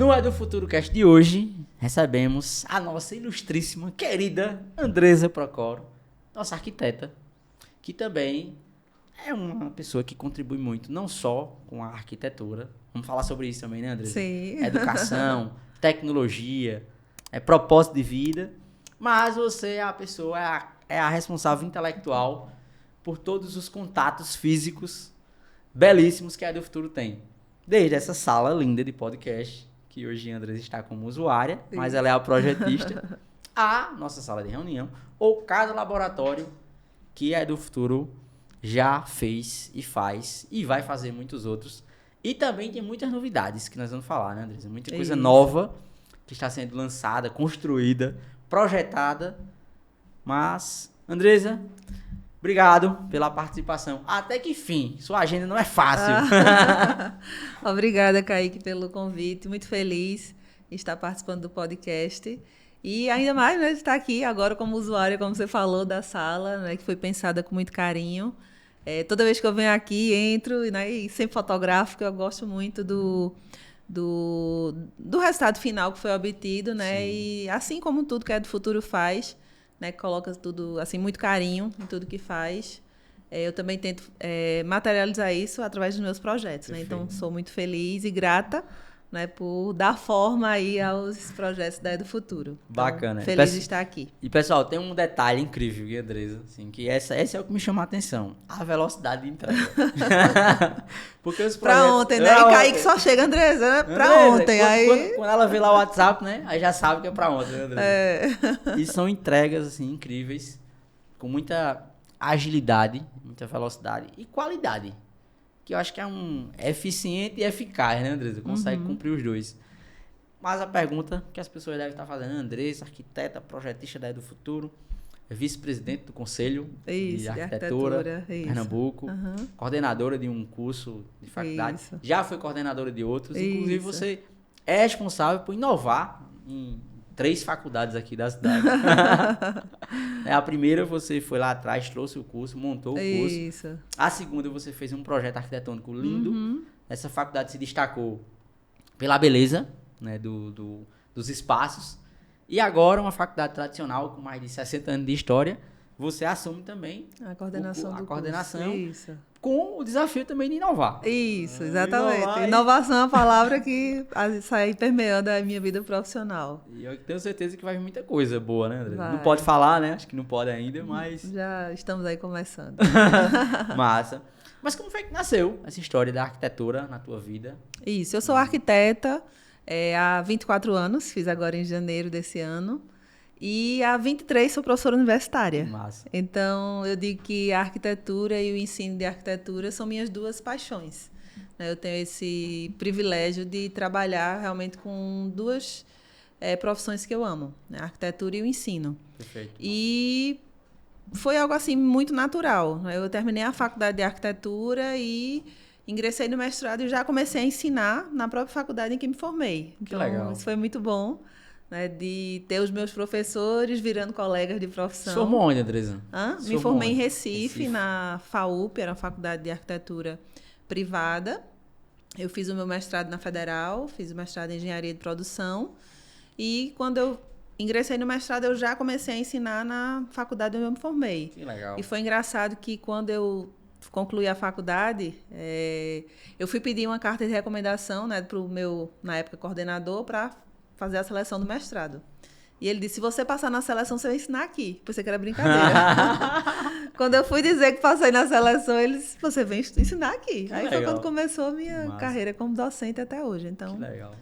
No É do Futuro Cast de hoje, recebemos a nossa ilustríssima, querida Andresa Procoro, nossa arquiteta, que também é uma pessoa que contribui muito, não só com a arquitetura, vamos falar sobre isso também, né, Andresa? Sim. Educação, tecnologia, propósito de vida, mas você é a pessoa, é a responsável intelectual por todos os contatos físicos belíssimos que a É do Futuro tem. Desde essa sala linda de podcast, que hoje a Andresa está como usuária, mas ela é a projetista, a nossa sala de reunião, ou cada laboratório que a É do Futuro já fez e faz, e vai fazer muitos outros. E também tem muitas novidades que nós vamos falar, né, Andresa? Muita coisa nova que está sendo lançada, construída, projetada. Mas, Andresa, obrigado pela participação. Até que enfim, sua agenda não é fácil. Obrigada, Kaique, pelo convite. Muito feliz de estar participando do podcast. E ainda mais, né, de estar aqui agora como usuária, como você falou, da sala, né, que foi pensada com muito carinho. Toda vez que eu venho aqui, entro, né, e sempre fotográfico, eu gosto muito do resultado final que foi obtido, né? Sim. E assim como tudo que a É do Futuro faz, né, coloca tudo, assim, muito carinho em tudo que faz. Eu também tento materializar isso através dos meus projetos, né? Então, sou muito feliz e grata, né, por dar forma aí aos projetos da É do Futuro. Então, bacana. Feliz de estar aqui. E, pessoal, tem um detalhe incrível, Andresa, assim, que esse é o que me chama a atenção. A velocidade de entrega. Porque os projetos... Pra ontem, né? E Kaique só chega, Andresa, né? Pra ontem. Quando ela vê lá o WhatsApp, né? Aí já sabe que é pra ontem, né, Andresa? E são entregas, assim, incríveis, com muita agilidade, muita velocidade e qualidade. Que eu acho que é eficiente e eficaz, né, Andresa? Consegue cumprir os dois. Mas a pergunta que as pessoas devem estar fazendo, Andresa, arquiteta, projetista da É do Futuro, vice-presidente do Conselho de Arquitetura Pernambuco, coordenadora de um curso de faculdade, já foi coordenadora de outros, inclusive você é responsável por inovar em 3 faculdades aqui da cidade. A primeira você foi lá atrás, trouxe o curso, montou o curso. Isso. A segunda você fez um projeto arquitetônico lindo. Essa faculdade se destacou pela beleza, né, dos espaços. E agora, uma faculdade tradicional com mais de 60 anos de história, você assume também a coordenação do coordenação. Isso. Com o desafio também de inovar. Isso, exatamente. Inovação é uma palavra que sai permeando a minha vida profissional. E eu tenho certeza que vai vir muita coisa boa, né, André? Não pode falar, né? Acho que não pode ainda, mas... Já estamos aí começando. Massa. Mas como foi que nasceu essa história da arquitetura na tua vida? Isso, eu sou arquiteta há 24 anos, fiz agora em janeiro desse ano. E há 23 sou professora universitária. Massa. Então, eu digo que a arquitetura e o ensino de arquitetura são minhas duas paixões. Eu tenho esse privilégio de trabalhar realmente com duas profissões que eu amo, né? A arquitetura e o ensino. Perfeito. E foi algo assim muito natural. Eu terminei a faculdade de arquitetura e ingressei no mestrado e já comecei a ensinar na própria faculdade em que me formei. Que então, legal. Isso foi muito bom. Né, de ter os meus professores virando colegas de profissão. Você formou onde, Andresa? Me formei em Recife, na FAUP, era uma faculdade de arquitetura privada. Eu fiz o meu mestrado na Federal, fiz o mestrado em Engenharia de Produção. E quando eu ingressei no mestrado, eu já comecei a ensinar na faculdade onde eu me formei. Que legal. E foi engraçado que quando eu concluí a faculdade, eu fui pedir uma carta de recomendação, né, para o meu, na época, coordenador, para fazer a seleção do mestrado. E ele disse, se você passar na seleção, você vai ensinar aqui. Pensei que era brincadeira. Quando eu fui dizer que passei na seleção, ele disse, você vem ensinar aqui. Que aí legal. Foi quando começou a minha carreira como docente até hoje. Então, que legal.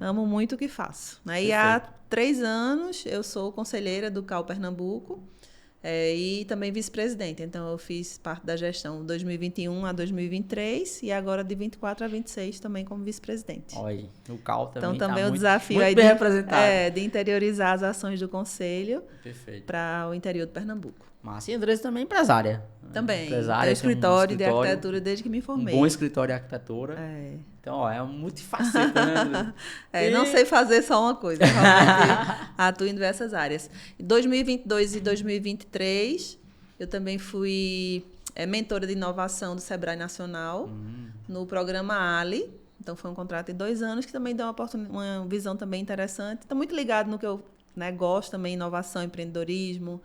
Amo muito o que faço. E há 3 anos eu sou conselheira do CAU Pernambuco e também vice-presidente. Então, eu fiz parte da gestão 2021 a 2023 e agora de 24 a 26 também como vice-presidente. Olha, o CAU também então, também tá o desafio muito aí bem representado. De interiorizar as ações do Conselho para o interior do Pernambuco. Massa. E a Andressa também é empresária. Também. Empresária, tem escritório de arquitetura desde que me formei. Um bom escritório de arquitetura. Então, é multifaceta, né? Não sei fazer só uma coisa. Realmente atuo em diversas áreas. Em 2022 e 2023, eu também fui mentora de inovação do Sebrae Nacional no programa ALI, Então, foi um contrato de 2 anos que também deu uma visão também interessante. Está muito ligado no que eu, né, gosto também, inovação, empreendedorismo.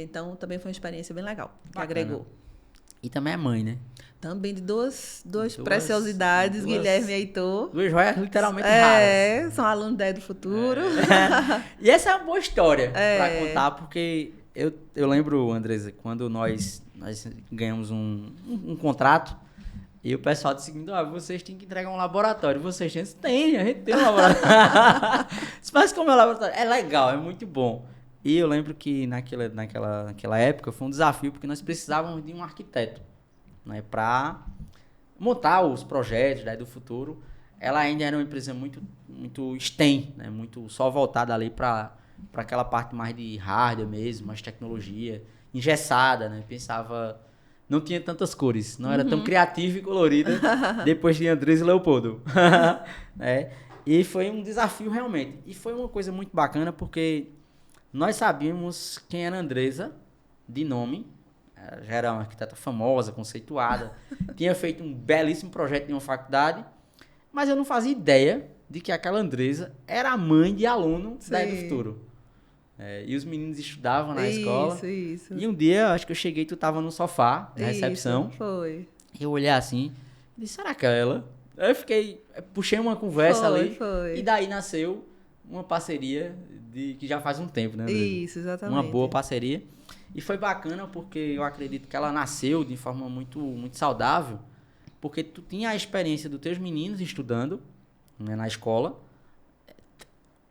Então, também foi uma experiência bem legal, que agregou. E também é mãe, né? Também de duas preciosidades, Guilherme e Heitor. 2 joias literalmente raras. São alunos da do Futuro. E essa é uma boa história para contar, porque eu lembro, Andresa, quando nós ganhamos um contrato, e o pessoal disse o seguinte: vocês têm que entregar um laboratório. Vocês têm, a gente tem um laboratório. Mas como é um laboratório? É legal, é muito bom. E eu lembro que naquela época foi um desafio, porque nós precisávamos de um arquiteto, né, para montar os projetos do Futuro. Ela ainda era uma empresa muito STEM, né, muito só voltada ali para aquela parte mais de hardware mesmo, mais tecnologia, engessada, né? Pensava, não tinha tantas cores, não era tão criativa e colorida depois de Andrés e Leopoldo. E foi um desafio realmente. E foi uma coisa muito bacana, porque nós sabíamos quem era a Andresa, de nome. Ela já era uma arquiteta famosa, conceituada. Tinha feito um belíssimo projeto em uma faculdade. Mas eu não fazia ideia de que aquela Andresa era a mãe de aluno da do Futuro. E os meninos estudavam na escola. Isso. E um dia, acho que eu cheguei, tu tava no sofá, na recepção. Foi. Eu olhei assim, e disse, será que é ela? Aí eu puxei uma conversa ali. Foi. E daí nasceu uma parceria que já faz um tempo, né, Andresa? Isso, exatamente. Uma boa parceria. E foi bacana porque eu acredito que ela nasceu de forma muito, muito saudável, porque tu tinha a experiência dos teus meninos estudando, né, na escola.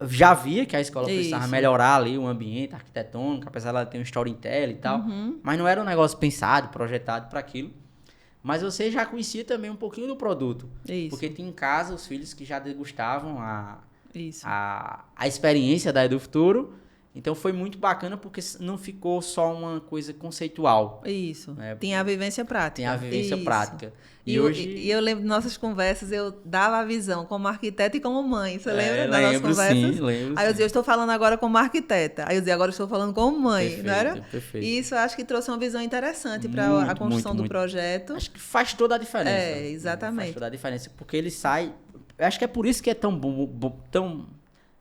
Já via que a escola precisava melhorar ali o ambiente arquitetônico, apesar de ela ter um storytelling e tal, mas não era um negócio pensado, projetado para aquilo. Mas você já conhecia também um pouquinho do produto. Isso. Porque tinha em casa os filhos que já degustavam a experiência da Edu Futuro. Então foi muito bacana porque não ficou só uma coisa conceitual. Isso. Né? Tinha a vivência prática. Tem a vivência prática. E eu lembro de nossas conversas, eu dava a visão como arquiteta e como mãe. Você lembra das nossas conversas? Sim, lembro. Aí eu dizia, eu estou falando agora como arquiteta. Aí eu dizia, agora eu estou falando como mãe. Perfeito, não era? Perfeito. E isso eu acho que trouxe uma visão interessante para a construção do projeto. Acho que faz toda a diferença. Exatamente. Faz toda a diferença, porque ele sai... Eu acho que é por isso que é tão bom,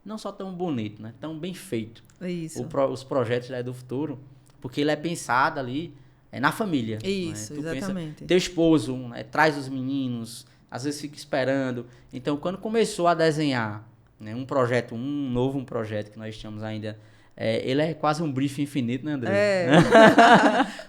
não só tão bonito, né? Tão bem feito. Isso. Os projetos da Edu Futuro, porque ele é pensado ali na família. Isso, né? exatamente. Pensa, teu esposo, né, traz os meninos, às vezes fica esperando. Então, quando começou a desenhar, né, um novo projeto que nós tínhamos ainda, ele é quase um briefing infinito, né, André?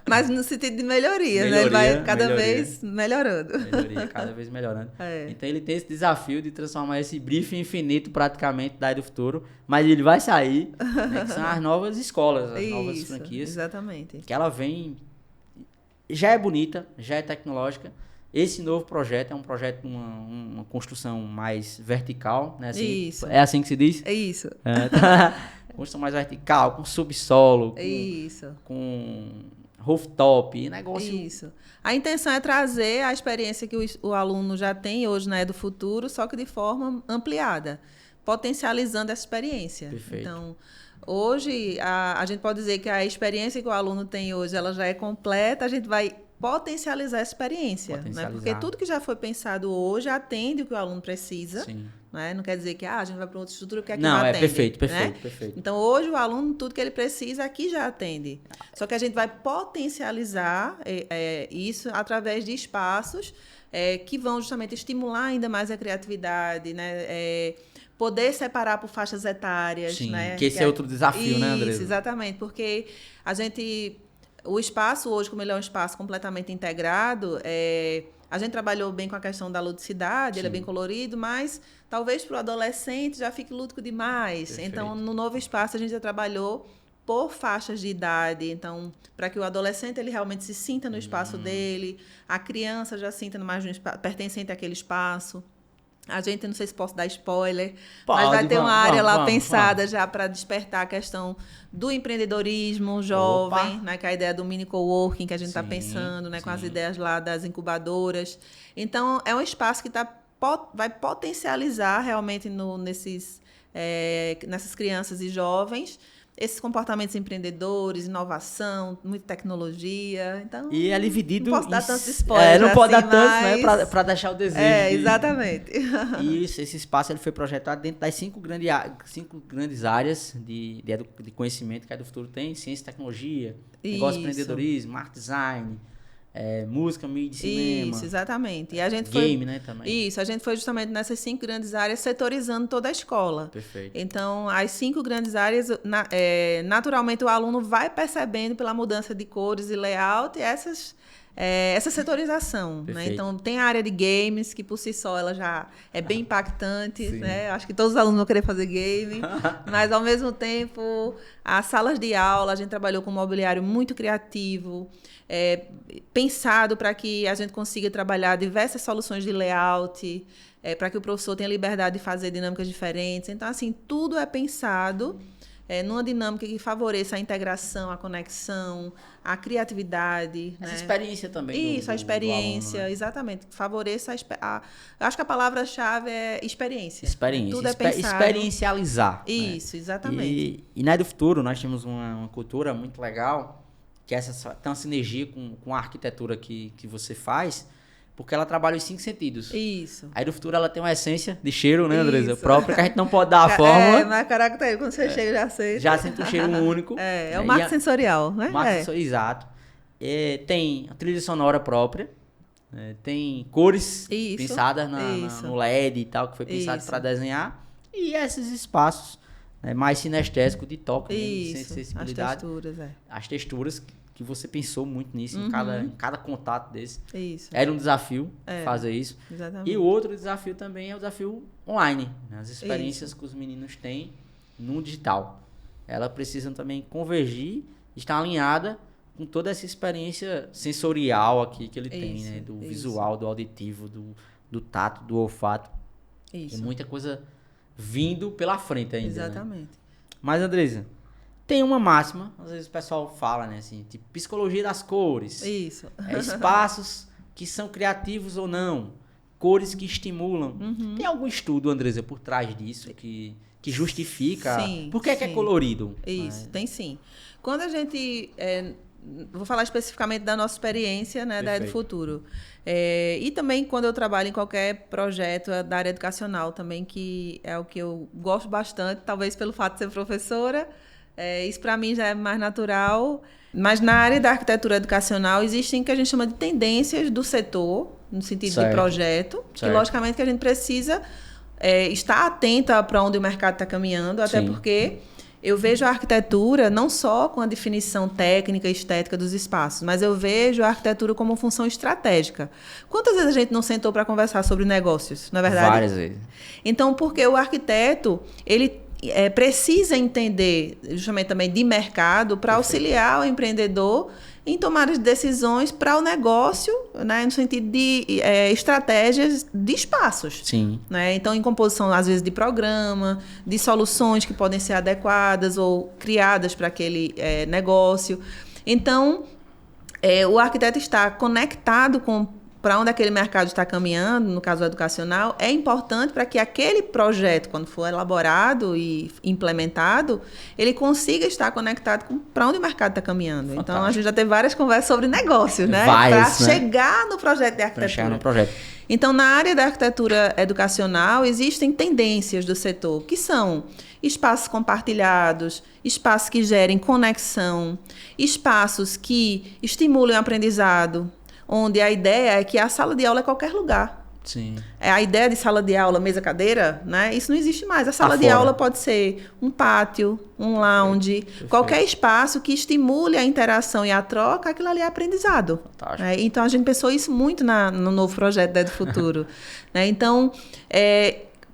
Mas no sentido de melhoria, né? Ele vai cada vez melhorando. Melhoria, cada vez melhorando. Então ele tem esse desafio de transformar esse briefing infinito praticamente da Edu Futuro, mas ele vai sair, né, que são as novas escolas, as novas franquias. Exatamente. Que ela vem, já é bonita, já é tecnológica. Esse novo projeto é um projeto de uma construção mais vertical, né? Assim, isso. É assim que se diz? É isso. Construção mais vertical, com subsolo, isso. com rooftop, negócio... Isso. A intenção é trazer a experiência que o aluno já tem hoje na Edu Futuro, só que de forma ampliada, potencializando essa experiência. Perfeito. Então, hoje, a gente pode dizer que a experiência que o aluno tem hoje, ela já é completa, a gente vai potencializar essa experiência. Né? Porque tudo que já foi pensado hoje atende o que o aluno precisa. Sim. Né? Não quer dizer que a gente vai para outra estrutura porque aqui não atende. Perfeito. Então, hoje, o aluno, tudo que ele precisa, aqui já atende. Só que a gente vai potencializar isso através de espaços que vão justamente estimular ainda mais a criatividade, né? Poder separar por faixas etárias. Sim, né? Que esse é outro desafio, né, Andresa? Isso, exatamente. Porque o espaço hoje, como ele é um espaço completamente integrado, a gente trabalhou bem com a questão da ludicidade, ele é bem colorido, mas talvez para o adolescente já fique lúdico demais. Perfeito. Então, no novo espaço, a gente já trabalhou por faixas de idade. Então, para que o adolescente ele realmente se sinta no espaço dele, a criança já sinta mais no espaço, pertencente àquele espaço. A gente, não sei se posso dar spoiler, mas vai ter uma área lá pensada já para despertar a questão do empreendedorismo jovem, né, com a ideia do mini coworking que a gente está pensando, né, com as ideias lá das incubadoras. Então, é um espaço que vai potencializar realmente nessas crianças e jovens esses comportamentos empreendedores, inovação, muita tecnologia. Então, e é dividido... Não posso dar tantos spoilers não pode dar assim, tantos, mas... né? Para deixar o desejo. Exatamente. E esse espaço ele foi projetado dentro das 5 grandes áreas de conhecimento que a EduFuturo tem. Ciência e tecnologia, negócio, empreendedorismo, arte design... música, mídia, cinema. Isso, exatamente. E a gente game, né, também. Isso, a gente foi justamente nessas 5 grandes áreas setorizando toda a escola. Perfeito. Então, as 5 grandes áreas, naturalmente o aluno vai percebendo pela mudança de cores e layout essa setorização, né? Então, tem a área de games, que por si só ela já é bem impactante, né? Acho que todos os alunos vão querer fazer game, mas ao mesmo tempo, as salas de aula, a gente trabalhou com um mobiliário muito criativo, pensado para que a gente consiga trabalhar diversas soluções de layout, para que o professor tenha liberdade de fazer dinâmicas diferentes. Então, assim, tudo é pensado numa dinâmica que favoreça a integração, a conexão, a criatividade. Essa né? experiência também. Isso, a experiência, aluno, né? Exatamente. Favoreça eu acho que a palavra-chave é experiência. Experiência. Tudo é pensado. Experiencializar. Isso, né? Exatamente. E na EduFuturo nós temos uma cultura muito legal, que tem uma sinergia com a arquitetura que você faz, porque ela trabalha os 5 sentidos. Isso. A EduFuturo ela tem uma essência de cheiro, né, Andresa? Própria, que a gente não pode dar a forma. Mas característica, quando você chega, já sente. Já sente um cheiro único. É o marco sensorial, né? Exato. Tem a trilha sonora própria, tem cores pensadas no LED e tal, que foi pensado para desenhar. E esses espaços mais sinestésicos de toque, de sensibilidade. As texturas, As texturas que você pensou muito nisso, em cada contato desse. Isso. Era um desafio fazer isso. Exatamente. E o outro desafio também é o desafio online. Né? As experiências que os meninos têm no digital. Elas precisam também convergir, estar alinhada com toda essa experiência sensorial aqui que ele tem, né? Do visual, do auditivo, do tato, do olfato. Tem muita coisa vindo pela frente ainda. Exatamente. Né? Mas, Andresa, tem uma máxima, às vezes o pessoal fala, né, assim, tipo, psicologia das cores. Isso. Espaços que são criativos ou não, cores que estimulam. Tem algum estudo, Andresa, por trás disso que justifica? Sim. Por que é colorido? Isso, tem sim. Quando a gente... vou falar especificamente da nossa experiência, né, da EduFuturo. E também quando eu trabalho em qualquer projeto da área educacional também, que é o que eu gosto bastante, talvez pelo fato de ser professora, isso para mim já é mais natural. Mas na área da arquitetura educacional existem o que a gente chama de tendências do setor, no sentido de projeto, que logicamente que a gente precisa estar atenta para onde o mercado está caminhando, até porque eu vejo a arquitetura não só com a definição técnica e estética dos espaços, mas eu vejo a arquitetura como função estratégica. Quantas vezes a gente não sentou para conversar sobre negócios, não é verdade? Várias vezes. Então, porque o arquiteto, ele precisa entender justamente também de mercado para auxiliar o empreendedor em tomar as decisões para o negócio, né, no sentido de estratégias de espaços. Sim. Né? Então, em composição, às vezes, de programa, de soluções que podem ser adequadas ou criadas para aquele negócio. Então, o arquiteto está conectado para onde aquele mercado está caminhando, no caso educacional, é importante para que aquele projeto, quando for elaborado e implementado, ele consiga estar conectado para onde o mercado está caminhando. Fantástico. Então, a gente já teve várias conversas sobre negócios, né? Para chegar no projeto de arquitetura. Para chegar no projeto. Então, na área da arquitetura educacional, existem tendências do setor, que são espaços compartilhados, espaços que gerem conexão, espaços que estimulem o aprendizado, onde a ideia é que a sala de aula é qualquer lugar. Sim. A ideia de sala de aula, mesa, cadeira, né? Isso não existe mais. A sala de aula pode ser um pátio, um lounge, qualquer espaço que estimule a interação e a troca, aquilo ali é aprendizado. Né? Então, a gente pensou isso muito no novo projeto da EduFuturo. Né? Então,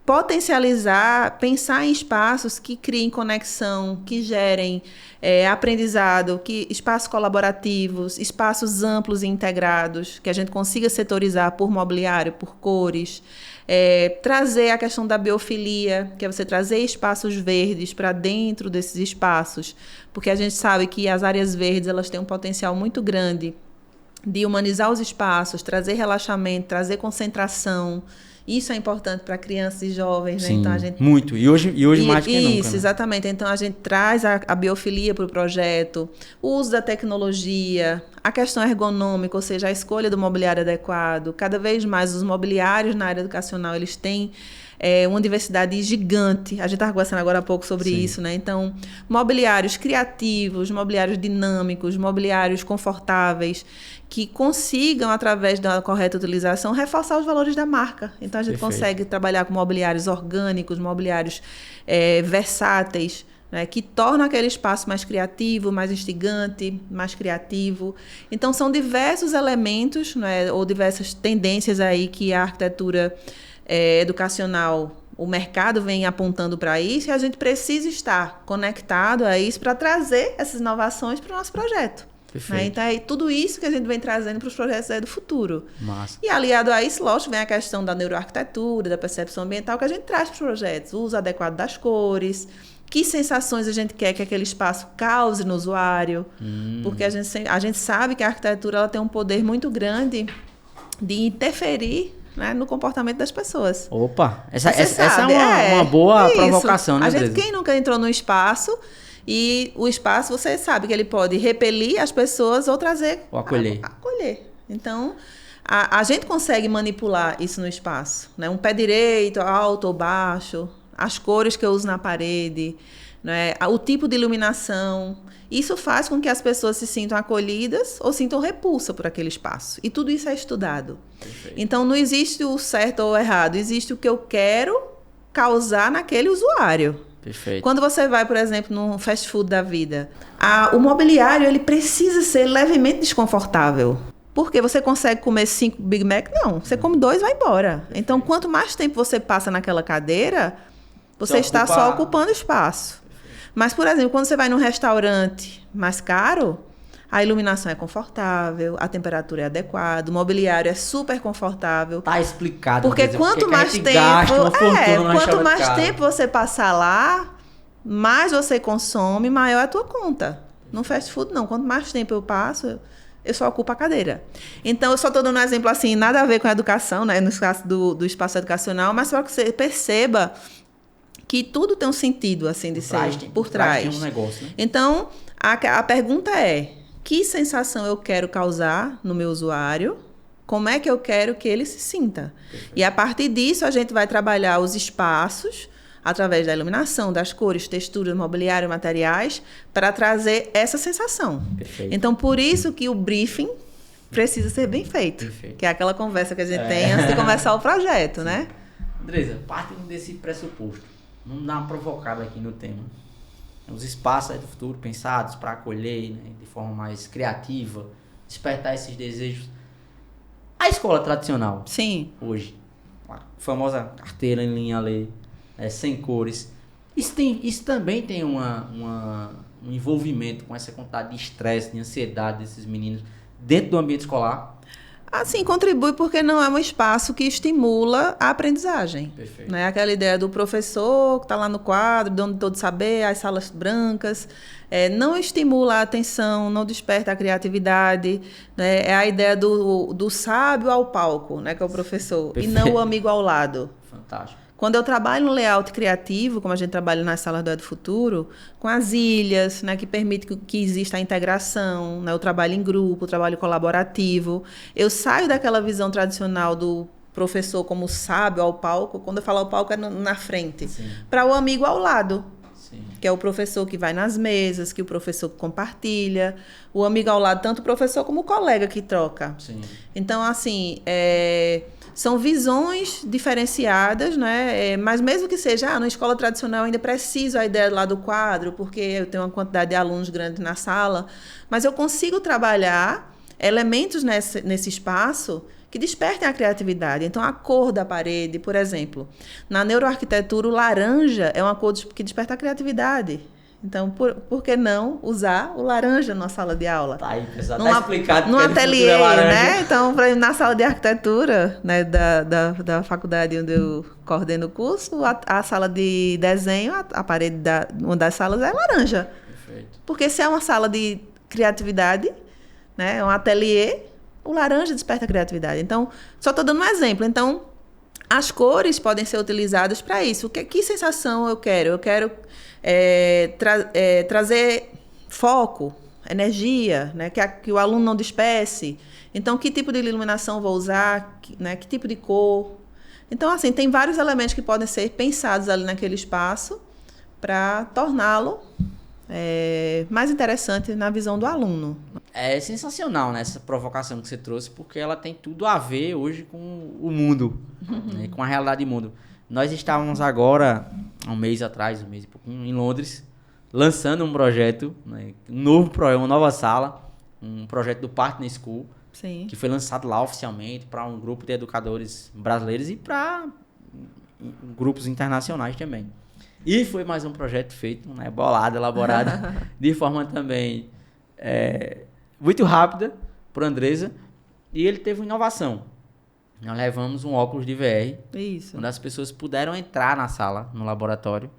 potencializar, pensar em espaços que criem conexão, que gerem aprendizado, espaços colaborativos, espaços amplos e integrados, que a gente consiga setorizar por mobiliário, por cores, trazer a questão da biofilia, que é você trazer espaços verdes para dentro desses espaços, porque a gente sabe que as áreas verdes elas têm um potencial muito grande de humanizar os espaços, trazer relaxamento, trazer concentração. Isso é importante para crianças e jovens, né? Sim, Então a gente muito. E hoje mais que nunca. Isso, Né? exatamente. Então a gente traz a biofilia para o projeto, o uso da tecnologia, a questão ergonômica, ou seja, a escolha do mobiliário adequado. Cada vez mais os mobiliários na área educacional, eles têm uma diversidade gigante. A gente estava conversando agora há pouco sobre isso, né? Então, mobiliários criativos, mobiliários dinâmicos, mobiliários confortáveis, que consigam, através da correta utilização, reforçar os valores da marca. Então, a gente consegue trabalhar com mobiliários orgânicos, mobiliários versáteis, né, que tornam aquele espaço mais criativo, mais instigante, mais criativo. Então, são diversos elementos, né, ou diversas tendências aí que a arquitetura educacional, o mercado vem apontando para isso, e a gente precisa estar conectado a isso para trazer essas inovações para o nosso projeto. Né? Então, é tudo isso que a gente vem trazendo para os projetos do futuro. Massa. E aliado a isso, lógico, vem a questão da neuroarquitetura, da percepção ambiental que a gente traz para os projetos. O uso adequado das cores, que sensações a gente quer que aquele espaço cause no usuário. Porque a gente sabe que a arquitetura ela tem um poder muito grande de interferir, né, no comportamento das pessoas. Opa, essa é uma boa provocação, né, quem nunca entrou num espaço e o espaço, você sabe que ele pode repelir as pessoas ou trazer... Ou acolher. Acolher. Então, a gente consegue manipular isso no espaço, né? Um pé direito, alto ou baixo, as cores que eu uso na parede, né? O tipo de iluminação. Isso faz com que as pessoas se sintam acolhidas ou sintam repulsa por aquele espaço. E tudo isso é estudado. Perfeito. Então, não existe o certo ou o errado. Existe o que eu quero causar naquele usuário. Perfeito. Quando você vai, por exemplo, num fast food da vida, o mobiliário ele precisa ser levemente desconfortável. Porque você consegue comer 5 Big Mac? Não. Você come 2 e vai embora. Perfeito. Então, quanto mais tempo você passa naquela cadeira, você está só ocupando espaço. Mas, por exemplo, quando você vai num restaurante mais caro, a iluminação é confortável, a temperatura é adequada, o mobiliário é super confortável. Tá explicado. Porque quanto mais tempo você passar lá, mais você consome, maior é a tua conta. No fast food, não. Quanto mais tempo eu passo, eu só ocupo a cadeira. Então, eu só estou dando um exemplo assim, nada a ver com a educação, né, no caso do espaço educacional, mas só que você perceba que tudo tem um sentido, assim, de ser por trás. Tem um negócio, né? Então, a pergunta é, que sensação eu quero causar no meu usuário? Como é que eu quero que ele se sinta? Perfeito. E a partir disso, a gente vai trabalhar os espaços, através da iluminação, das cores, texturas, mobiliário, materiais, para trazer essa sensação. Perfeito. Então, por isso que o briefing precisa ser bem feito. Perfeito. Que é aquela conversa que a gente tem antes de começar o projeto, né? Andresa, partindo desse pressuposto, vamos dar uma provocada aqui no tema. Os espaços do futuro pensados para acolher, né, de forma mais criativa, despertar esses desejos. A escola tradicional, sim, hoje, a famosa carteira em linha ali, sem cores, isso também tem um envolvimento com essa quantidade de estresse, de ansiedade desses meninos dentro do ambiente escolar? Assim, contribui porque não é um espaço que estimula a aprendizagem. Perfeito. Né? Aquela ideia do professor que está lá no quadro, dono de todo saber, as salas brancas, não estimula a atenção, não desperta a criatividade. Né? É a ideia do sábio ao palco, né? Que é o professor, perfeito, e não o amigo ao lado. Fantástico. Quando eu trabalho no layout criativo, como a gente trabalha nas salas do Edu Futuro, com as ilhas, né, que permite que exista a integração, né, o trabalho em grupo, o trabalho colaborativo, eu saio daquela visão tradicional do professor como sábio ao palco, quando eu falo ao palco é na frente, para o amigo ao lado. Sim. Que é o professor que vai nas mesas, que o professor compartilha, o amigo ao lado, tanto o professor como o colega que troca. Sim. Então, assim, são visões diferenciadas, né? Mas mesmo que seja, na escola tradicional eu ainda preciso a ideia lá do quadro, porque eu tenho uma quantidade de alunos grande na sala, mas eu consigo trabalhar elementos nesse espaço que despertem a criatividade. Então, a cor da parede, por exemplo. Na neuroarquitetura, o laranja é uma cor que desperta a criatividade. Então, por que não usar o laranja na sala de aula? Tá aí, pessoal. Tá explicado. No ateliê, né? Então, na sala de arquitetura, né, da faculdade onde eu coordeno o curso, a sala de desenho, a parede uma das salas é laranja. Perfeito. Porque se é uma sala de criatividade, né, um ateliê, o laranja desperta a criatividade. Então, só estou dando um exemplo. Então, As cores podem ser utilizadas para isso. Que sensação eu quero? Eu quero trazer foco, energia, né? Que o aluno não disperse. Então, que tipo de iluminação vou usar? Né? Que tipo de cor? Então, assim, tem vários elementos que podem ser pensados ali naquele espaço para torná-lo mais interessante na visão do aluno. É sensacional, né, essa provocação que você trouxe, porque ela tem tudo a ver hoje com o mundo, né, com a realidade do mundo. Nós estávamos agora, um mês e pouquinho, em Londres, lançando um projeto, né, um novo projeto, uma nova sala, um projeto do Partner School, Sim. que foi lançado lá oficialmente para um grupo de educadores brasileiros e para grupos internacionais também. E foi mais um projeto feito, né, bolado, elaborado, de forma também muito rápida por Andresa, e ele teve uma inovação. Nós levamos um óculos de VR, Isso. onde as pessoas puderam entrar na sala, no laboratório,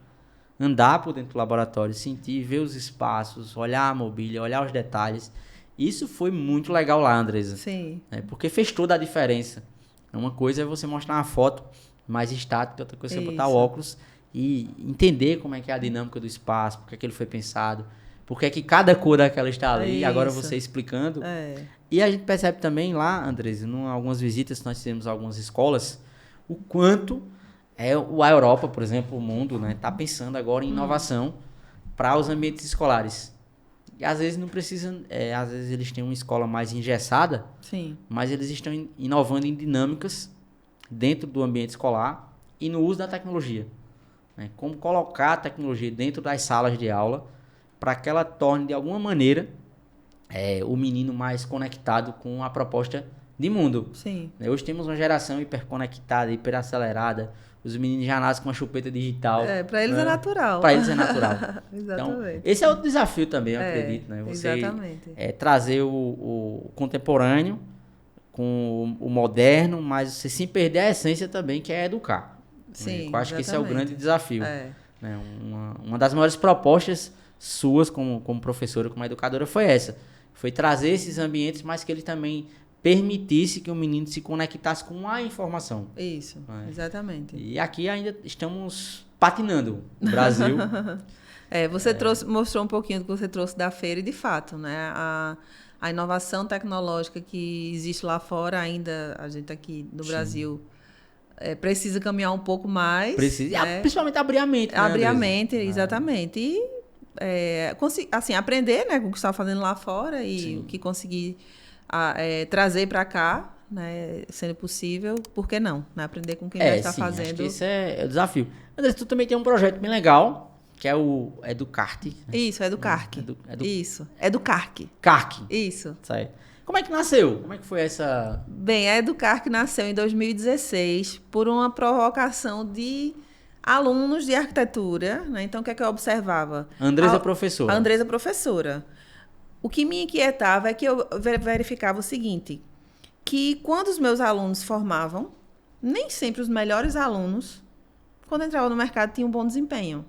andar por dentro do laboratório, sentir, ver os espaços, olhar a mobília, olhar os detalhes. Isso foi muito legal lá, Andresa. Sim. Porque fez toda a diferença. Uma coisa é você mostrar uma foto mais estática, outra coisa é você botar o óculos e entender como é que é a dinâmica do espaço, porque é que ele foi pensado, porque é que cada cor daquela está ali, agora você explicando. E a gente percebe também lá, Andresa, em algumas visitas que nós fizemos a algumas escolas, o quanto a Europa, por exemplo, o mundo, né, está pensando agora em inovação para os ambientes escolares. E às vezes não precisa, às vezes eles têm uma escola mais engessada, sim, mas eles estão inovando em dinâmicas dentro do ambiente escolar e no uso da tecnologia. Né? Como colocar a tecnologia dentro das salas de aula para que ela torne, de alguma maneira, o menino mais conectado com a proposta de mundo. Sim. Hoje temos uma geração hiperconectada, hiperacelerada. Os meninos já nascem com uma chupeta digital. Para eles é natural. Para eles é natural. Exatamente. Então, esse é outro desafio também, eu acredito. Né? Você trazer o contemporâneo com o moderno, mas você sem perder a essência também, que é educar. Sim, eu acho que esse é o grande desafio. Né? Uma das maiores propostas suas como professora, como educadora, foi essa. Foi trazer esses ambientes, mas que ele também permitisse que o menino se conectasse com a informação. Isso, exatamente. E aqui ainda estamos patinando no Brasil. Você mostrou um pouquinho do que você trouxe da feira e, de fato, né, a inovação tecnológica que existe lá fora, ainda a gente aqui no Brasil precisa caminhar um pouco mais. Precisa, principalmente abrir a mente. Abrir a mente, exatamente. E assim, aprender, né, com o que você está fazendo lá fora e o que conseguir trazer para cá, né, sendo possível, por que não? Né, aprender com quem já está fazendo. Acho que esse é o desafio. André, tu também tem um projeto bem legal, que é o EduCart. Né? Isso, EduCarc. Isso, EduCarc. Carc. Isso. Sai. Como é que nasceu? Como é que foi essa... Bem, a EduCarc nasceu em 2016 por uma provocação de alunos de arquitetura, né? Então, o que é que eu observava? Andresa professora. A Andresa professora. O que me inquietava é que eu verificava o seguinte, que quando os meus alunos formavam, nem sempre os melhores alunos, quando entravam no mercado, tinham um bom desempenho.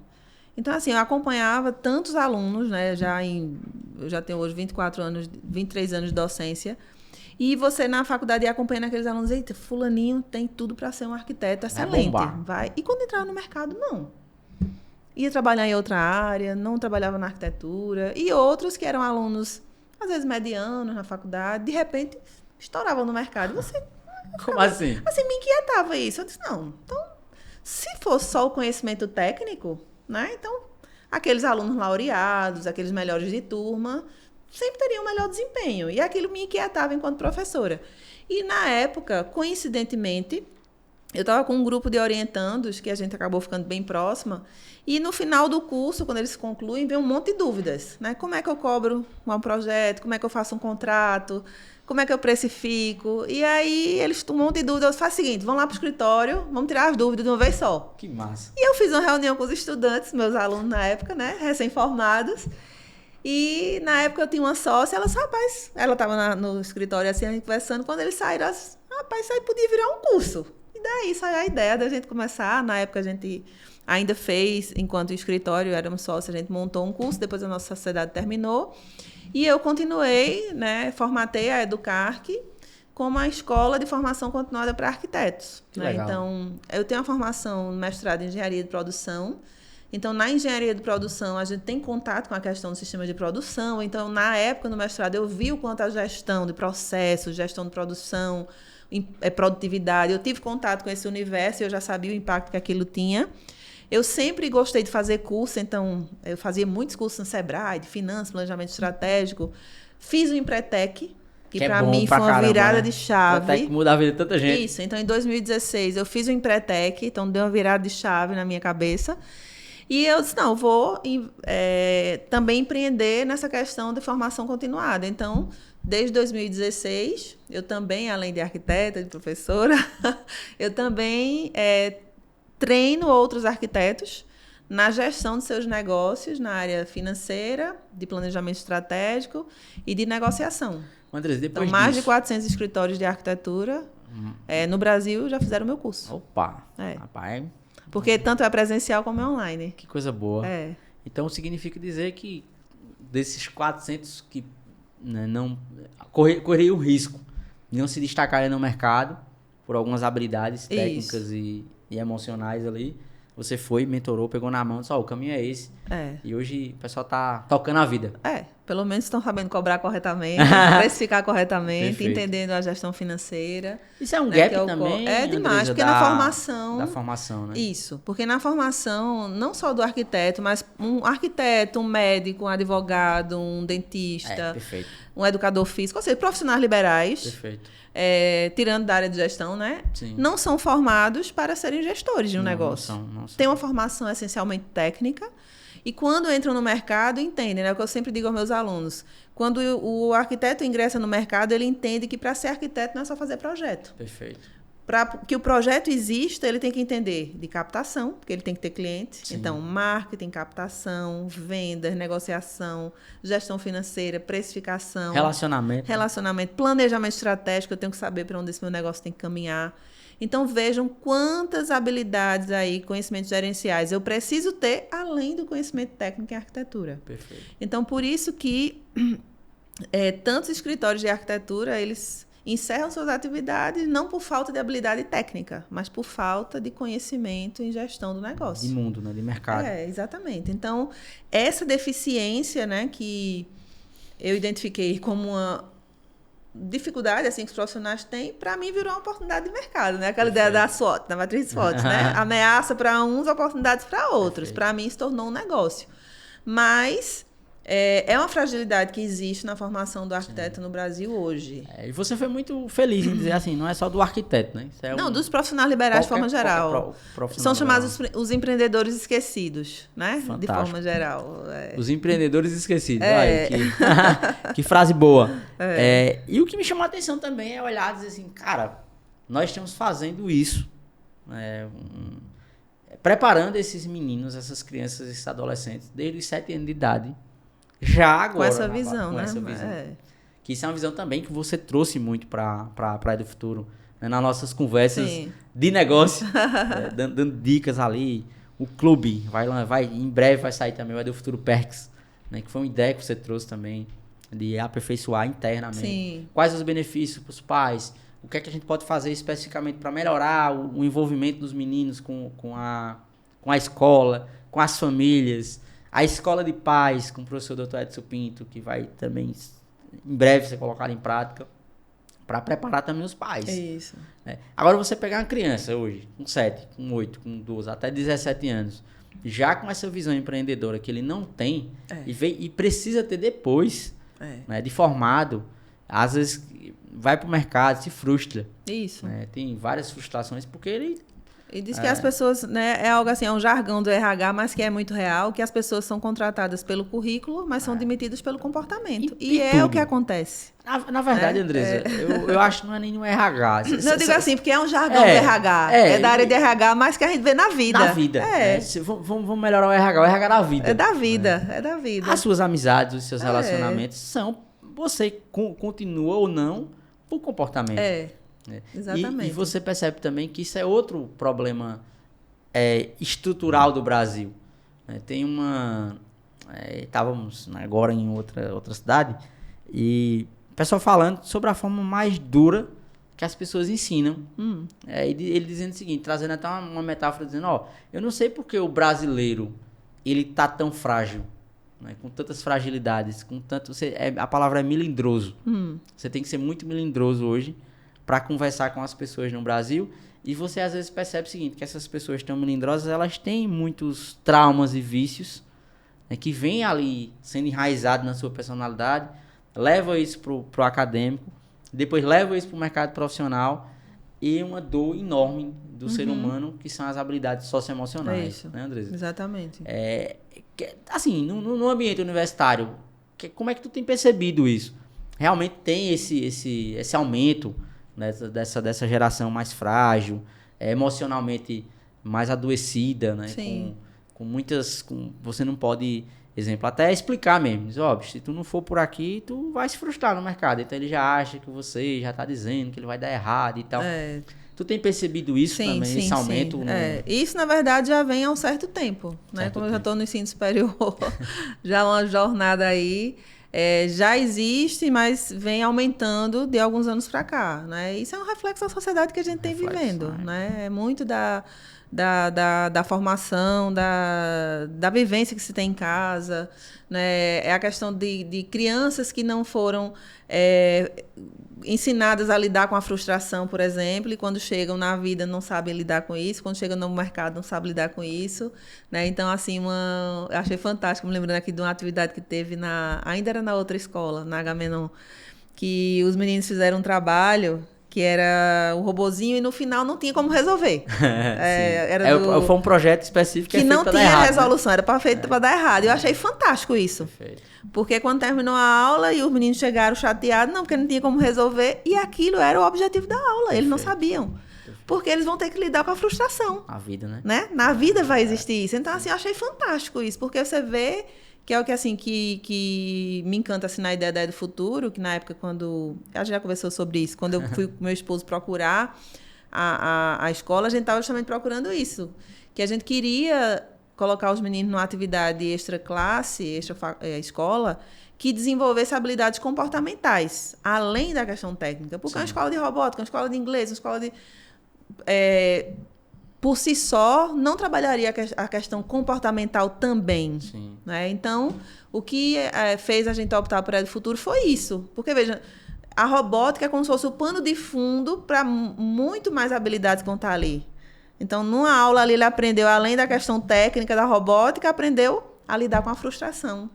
Então, assim, eu acompanhava tantos alunos, né? Eu já tenho hoje 23 anos de docência, e você na faculdade ia acompanhando aqueles alunos, eita, fulaninho tem tudo para ser um arquiteto excelente. Vai. E quando entrava no mercado, não. Ia trabalhar em outra área, não trabalhava na arquitetura. E outros que eram alunos, às vezes medianos na faculdade, de repente estouravam no mercado. E você... Como assim? Assim, me inquietava isso. Eu disse, não. Então, se fosse só o conhecimento técnico, né? Então, aqueles alunos laureados, aqueles melhores de turma, sempre teriam um melhor desempenho. E aquilo me inquietava enquanto professora. E, na época, coincidentemente, eu estava com um grupo de orientandos, que a gente acabou ficando bem próxima, e no final do curso, quando eles concluem, vem um monte de dúvidas, né? Como é que eu cobro um projeto? Como é que eu faço um contrato? Como é que eu precifico? E aí, eles um monte de dúvidas. Eu faço o seguinte, vamos lá para o escritório, vamos tirar as dúvidas de uma vez só. Que massa. E eu fiz uma reunião com os estudantes, meus alunos na época, né? Recém-formados. E na época eu tinha uma sócia, ela disse, rapaz, ela estava no escritório assim, a gente conversando, quando eles saíram, ela disse, rapaz, isso aí podia virar um curso. E daí saiu a ideia da gente começar. Na época a gente ainda fez, enquanto o escritório éramos sócios, a gente montou um curso, depois a nossa sociedade terminou. E eu continuei, né, formatei a EduCarc, como a Escola de Formação Continuada para Arquitetos. Né? Legal. Então, eu tenho uma formação mestrado em Engenharia de Produção. Então, na Engenharia de Produção, a gente tem contato com a questão do sistema de produção. Então, na época, no mestrado, eu vi o quanto a gestão de processos, gestão de produção, produtividade. Eu tive contato com esse universo e eu já sabia o impacto que aquilo tinha. Eu sempre gostei de fazer curso, então, eu fazia muitos cursos no Sebrae, de finanças, planejamento estratégico. Fiz o Empretec, que para mim foi uma virada de chave. Empretec muda a vida de tanta gente. Isso, então em 2016 eu fiz o Empretec, então deu uma virada de chave na minha cabeça. E eu disse, não, eu vou também empreender nessa questão de formação continuada. Então, desde 2016, eu também, além de arquiteta, de professora, eu também treino outros arquitetos na gestão de seus negócios, na área financeira, de planejamento estratégico e de negociação. Andrés, depois então, mais de 400 escritórios de arquitetura no Brasil já fizeram o meu curso. Opa! Rapaz, porque tanto é presencial como é online. Que coisa boa. Então, significa dizer que desses 400 que não correria o risco de não se destacarem no mercado por algumas habilidades técnicas e emocionais ali, você foi, mentorou, pegou na mão, disse, o caminho é esse. E hoje o pessoal tá tocando a vida. Pelo menos estão sabendo cobrar corretamente, precificar corretamente, entendendo a gestão financeira. Isso é um gap também? É demais, porque na formação... Da formação, né? Isso, porque na formação, não só do arquiteto, mas um arquiteto, um médico, um advogado, um dentista, um educador físico, ou seja, profissionais liberais. Perfeito. Tirando da área de gestão, né? Sim. Não são formados para serem gestores de um negócio. Não são. Tem uma formação essencialmente técnica e quando entram no mercado, entendem, né? O que eu sempre digo aos meus alunos. Quando o arquiteto ingressa no mercado, ele entende que para ser arquiteto não é só fazer projeto. Perfeito. Para que o projeto exista, ele tem que entender de captação, porque ele tem que ter cliente. Sim. Então, marketing, captação, vendas, negociação, gestão financeira, precificação. Relacionamento, planejamento estratégico. Eu tenho que saber para onde esse meu negócio tem que caminhar. Então, vejam quantas habilidades aí, conhecimentos gerenciais, eu preciso ter, além do conhecimento técnico em arquitetura. Perfeito. Então, por isso que tantos escritórios de arquitetura, eles encerram suas atividades não por falta de habilidade técnica, mas por falta de conhecimento em gestão do negócio. De mundo, né? De mercado. Exatamente. Então, essa deficiência, né, que eu identifiquei como uma dificuldade assim, que os profissionais têm, para mim virou uma oportunidade de mercado, né? Aquela ideia da SWOT, da matriz SWOT, né? Ameaça para uns, oportunidades para outros. Para mim, se tornou um negócio. Mas é uma fragilidade que existe na formação do arquiteto no Brasil hoje. E você foi muito feliz em dizer assim, não é só do arquiteto, né? Isso é não, dos profissionais liberais de forma geral. São chamados os empreendedores esquecidos, né? Fantástico. De forma geral. Os empreendedores esquecidos. Que frase boa. E o que me chamou a atenção também é olhar e dizer assim, cara, nós estamos fazendo isso, preparando esses meninos, essas crianças, esses adolescentes, desde os 7 anos de idade, já agora. Com essa visão, né? Essa visão. Que isso é uma visão também que você trouxe muito para a Praia do Futuro, né? Nas nossas conversas de negócio, dando dicas ali. O clube em breve vai sair também, vai do Futuro Perks, né? Que foi uma ideia que você trouxe também, de aperfeiçoar internamente. Sim. Quais os benefícios para os pais? O que é que a gente pode fazer especificamente para melhorar o envolvimento dos meninos com a escola, com as famílias? A escola de pais, com o professor Dr. Edson Pinto, que vai também, em breve, ser colocado em prática, para preparar também os pais. Isso. Né? Agora, você pegar uma criança hoje, com 7, com 8, com 12, até 17 anos, já com essa visão empreendedora que ele não tem, e precisa ter depois, né, de formado, às vezes vai para o mercado, se frustra. Isso. Né? Tem várias frustrações, porque ele... E diz que as pessoas, né, é algo assim, é um jargão do RH, mas que é muito real, que as pessoas são contratadas pelo currículo, mas são demitidas pelo comportamento. E é tudo o que acontece. Na verdade, Andressa, eu acho que não é nem no RH. Não, eu digo assim, porque é um jargão do RH. É da área de RH, mas que a gente vê na vida. Na vida. Vamos melhorar o RH. O RH é da vida. É da vida, é da vida. As suas amizades, os seus relacionamentos são... Você continua ou não por comportamento. Exatamente. E você percebe também que isso é outro problema estrutural do Brasil. Tem uma... Estávamos agora em outra cidade e o pessoal falando sobre a forma mais dura que as pessoas ensinam. Ele dizendo o seguinte, trazendo até uma metáfora, dizendo, eu não sei porque o brasileiro, ele tá tão frágil, né, com tantas fragilidades, com tanto... a palavra é melindroso. Você tem que ser muito melindroso hoje para conversar com as pessoas no Brasil, e você às vezes percebe o seguinte, que essas pessoas tão melindrosas, elas têm muitos traumas e vícios, né, que vêm ali sendo enraizados na sua personalidade, leva isso pro acadêmico, depois leva isso pro mercado profissional, e uma dor enorme do ser humano, que são as habilidades socioemocionais. É isso, né, Andresa? Exatamente. Assim, no ambiente universitário, como é que tu tem percebido isso? Realmente tem esse aumento, né, dessa geração mais frágil, emocionalmente mais adoecida, né? Sim. Com muitas... você não pode, exemplo, até explicar mesmo. Diz, se tu não for por aqui, tu vai se frustrar no mercado. Então ele já acha que você já tá dizendo que ele vai dar errado e tal. Tu tem percebido isso também, esse aumento? Isso, na verdade, já vem há um certo tempo. Né? Como eu já estou no ensino superior, já uma jornada aí... já existe, mas vem aumentando de alguns anos para cá, né? Isso é um reflexo da sociedade que a gente tem vivendo, né? É muito da formação, da vivência que se tem em casa, né? É a questão de crianças que não foram ensinadas a lidar com a frustração, por exemplo, e quando chegam na vida não sabem lidar com isso, quando chegam no mercado não sabem lidar com isso, né? Então, assim, eu achei fantástico, me lembrando aqui de uma atividade que teve ainda era na outra escola, na Agamenon, que os meninos fizeram um trabalho que era o robozinho e no final não tinha como resolver. Foi um projeto específico que não tinha errado, resolução, né? Era para dar errado. Eu achei fantástico isso. Perfeito. Porque quando terminou a aula e os meninos chegaram chateados, porque não tinha como resolver, e aquilo era o objetivo da aula. Perfeito. Eles não sabiam. Perfeito. Porque eles vão ter que lidar com a frustração. A vida, né? Na vida vai existir isso. Então, assim, eu achei fantástico isso, porque você vê que é o que, assim, que me encanta, assim, na ideia do futuro, que na época, quando... A gente já conversou sobre isso. Quando eu fui com meu esposo procurar a escola, a gente estava justamente procurando isso. Que a gente queria colocar os meninos numa atividade extra-classe, escola, que desenvolvesse habilidades comportamentais, além da questão técnica. Porque é uma escola de robótica, uma escola de inglês, uma escola de... por si só, não trabalharia a questão comportamental também. Sim. Né? Então, o que fez a gente optar por Ed Futuro foi isso. Porque, veja, a robótica é como se fosse o pano de fundo para muito mais habilidades que vão estar ali. Então, numa aula ali, ele aprendeu, além da questão técnica da robótica, aprendeu a lidar com a frustração,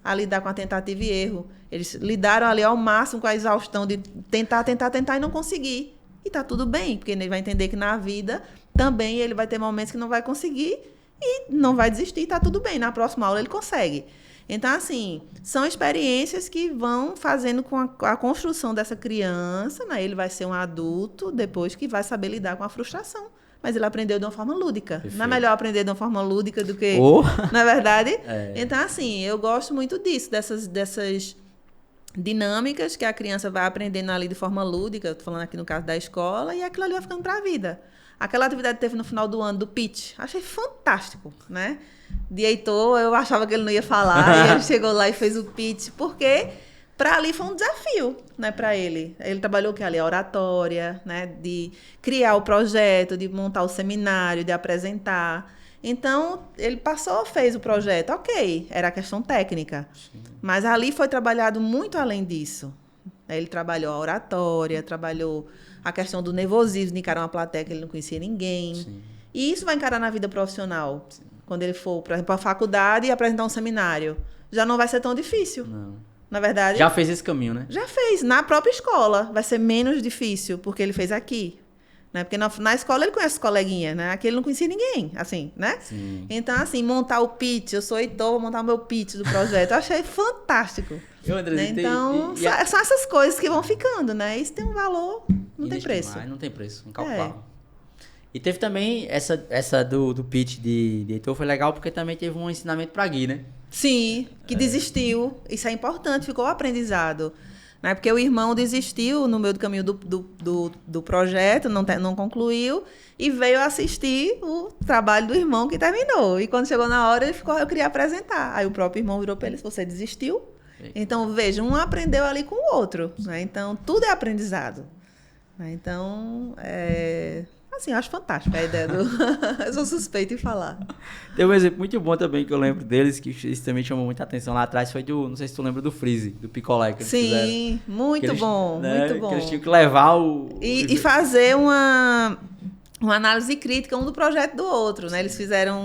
a lidar com a tentativa e erro. Eles lidaram ali ao máximo com a exaustão de tentar e não conseguir. E tá tudo bem, porque ele vai entender que na vida também ele vai ter momentos que não vai conseguir e não vai desistir, tá tudo bem. Na próxima aula ele consegue. Então, assim, são experiências que vão fazendo com a construção dessa criança, né? Ele vai ser um adulto depois que vai saber lidar com a frustração. Mas ele aprendeu de uma forma lúdica. Perfeito. Não é melhor aprender de uma forma lúdica do que... Não é verdade? Então, assim, eu gosto muito disso, dessas dinâmicas que a criança vai aprendendo ali de forma lúdica, eu estou falando aqui no caso da escola, e aquilo ali vai ficando para a vida. Aquela atividade que teve no final do ano do pitch, achei fantástico, né? De Heitor, eu achava que ele não ia falar, e ele chegou lá e fez o pitch, porque para ali foi um desafio, né, para ele. Ele trabalhou ali a oratória, né, de criar o projeto, de montar o seminário, de apresentar. Então, ele fez o projeto, ok, era a questão técnica. Sim. Mas ali foi trabalhado muito além disso. Ele trabalhou a oratória, trabalhou a questão do nervosismo, de encarar uma plateia que ele não conhecia ninguém. Sim. E isso vai encarar na vida profissional. Sim. Quando ele for, por exemplo, para a faculdade e apresentar um seminário. Já não vai ser tão difícil. Não. Na verdade... Já fez esse caminho, né? Já fez. Na própria escola vai ser menos difícil, porque ele fez aqui. Né? Porque na escola ele conhece os coleguinhas, né? Aqui ele não conhecia ninguém, assim, né? Sim. Então, assim, montar o pitch, eu sou Heitor, vou montar o meu pitch do projeto, eu achei fantástico. Né? Então, são essas coisas que vão ficando, né? Isso tem um valor, não tem preço. Não tem preço, incalculável. E teve também essa do pitch de Heitor, foi legal porque também teve um ensinamento para Gui, né? Sim, que desistiu. Isso é importante, ficou aprendizado. Né? Porque o irmão desistiu no meio do caminho do projeto, não concluiu, e veio assistir o trabalho do irmão que terminou. E quando chegou na hora, eu queria apresentar. Aí o próprio irmão virou para ele, você desistiu? Então, veja, um aprendeu ali com o outro. Né? Então, tudo é aprendizado. Então, assim, eu acho fantástica a ideia do... Eu sou suspeita em falar. Tem um exemplo muito bom também que eu lembro deles, que isso também chamou muita atenção lá atrás, foi não sei se tu lembra do Freeze, do picolé que eles fizeram. Sim, muito eles, bom, né, muito bom. Que eles tinham que levar E fazer uma análise crítica um do projeto do outro, né? Eles fizeram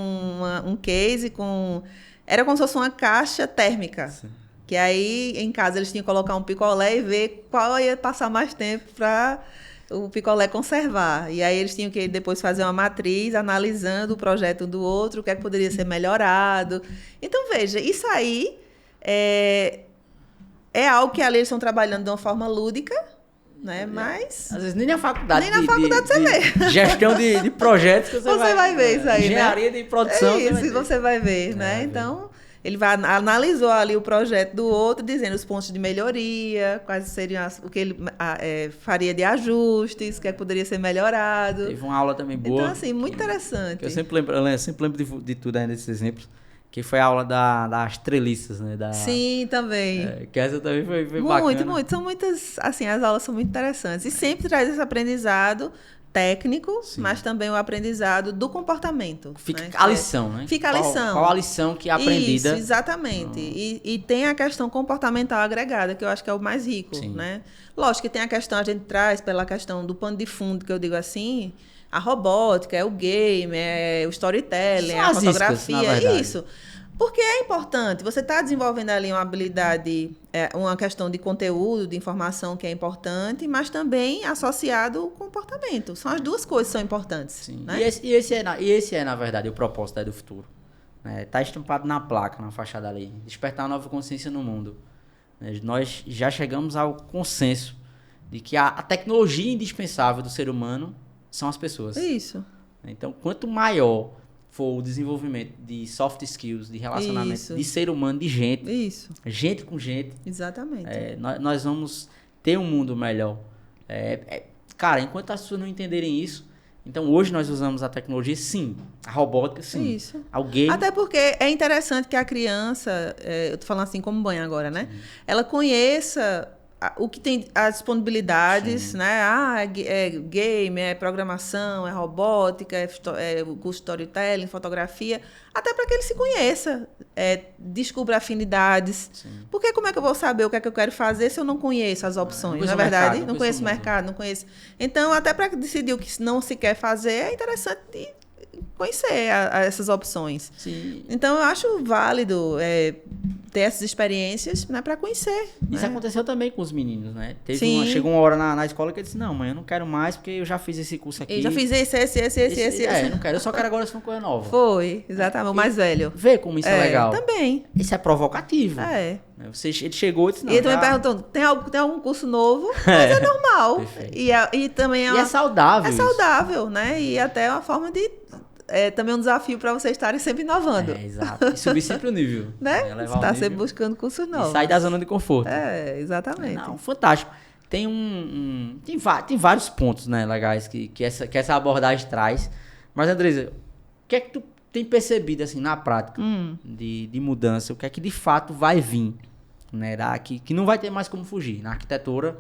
um case com... Era como se fosse uma caixa térmica. Sim. Que aí, em casa, eles tinham que colocar um picolé e ver qual ia passar mais tempo para o picolé conservar. E aí eles tinham que depois fazer uma matriz analisando o projeto do outro, o que é que poderia ser melhorado. Então, veja, isso aí é algo que ali eles estão trabalhando de uma forma lúdica, né? Mas... Às vezes nem na faculdade. Nem na faculdade você vê. Gestão de projetos que você vai ver isso aí, engenharia de produção. É isso, você vai ver, né? Então... Ele analisou ali o projeto do outro, dizendo os pontos de melhoria, quais seriam o que ele faria de ajustes, o que poderia ser melhorado. Teve uma aula também boa. Então, assim, muito interessante. Eu sempre lembro de tudo ainda desses exemplos, que foi a aula das treliças, né? Sim, também. Que essa também foi bacana. Muito. São muitas, assim, as aulas são muito interessantes. E sempre traz esse aprendizado técnico, sim, mas também o aprendizado do comportamento. Fica, né? A lição, né? Fica a lição. Qual a lição que é aprendida? Isso, exatamente. E tem a questão comportamental agregada, que eu acho que é o mais rico, sim, né? Lógico que tem a questão, a gente traz pela questão do pano de fundo, que eu digo assim, a robótica, é o game, é o storytelling, a fotografia, isso. Porque é importante, você está desenvolvendo ali uma habilidade, uma questão de conteúdo, de informação que é importante, mas também associado ao comportamento. São as duas coisas que são importantes. Sim. Né? E esse é, na verdade, o propósito do futuro. Está estampado na placa, na fachada ali. Despertar uma nova consciência no mundo. Nós já chegamos ao consenso de que a tecnologia indispensável do ser humano são as pessoas. Isso. Então, quanto maior for o desenvolvimento de soft skills, de relacionamento, isso, de ser humano, de gente. Isso. Gente com gente. Exatamente. Nós vamos ter um mundo melhor. Cara, enquanto as pessoas não entenderem isso, então hoje nós usamos a tecnologia, sim. A robótica, sim. Isso. Alguém... Até porque é interessante que a criança, eu tô falando assim como mãe agora, né? Sim. Ela conheça o que tem as disponibilidades, sim, né? É game, é programação, é robótica, é o curso de storytelling, fotografia, até para que ele se conheça, descubra afinidades. Sim. Porque como é que eu vou saber o que é que eu quero fazer se eu não conheço as opções, não é verdade? Não conheço o mercado, não conheço. Então, até para decidir o que não se quer fazer, é interessante conhecer essas opções. Sim. Então, eu acho válido ter essas experiências, né, para conhecer. Isso aconteceu também com os meninos, né? Chegou uma hora na escola que ele disse, não, mãe, eu não quero mais porque eu já fiz esse curso aqui. Eu já fiz esse. Eu não quero, eu só quero agora uma coisa nova. Foi, exatamente, o mais velho. Vê como isso é legal. Também. Isso é provocativo. Ele chegou e disse, não. E ele também perguntou, tem algum curso novo? Mas é normal. E também é saudável. É saudável, né? E até é uma forma de... também um desafio para vocês estarem sempre inovando. Exato. E subir sempre o nível. Né? Você está sempre buscando cursos novos. E sair da zona de conforto. Exatamente. Não, fantástico. Tem tem vários pontos, né, legais que essa abordagem traz. Mas, Andresa, o que é que tu tem percebido, assim, na prática de mudança? O que é que, de fato, vai vir? Né, que não vai ter mais como fugir. Na arquitetura,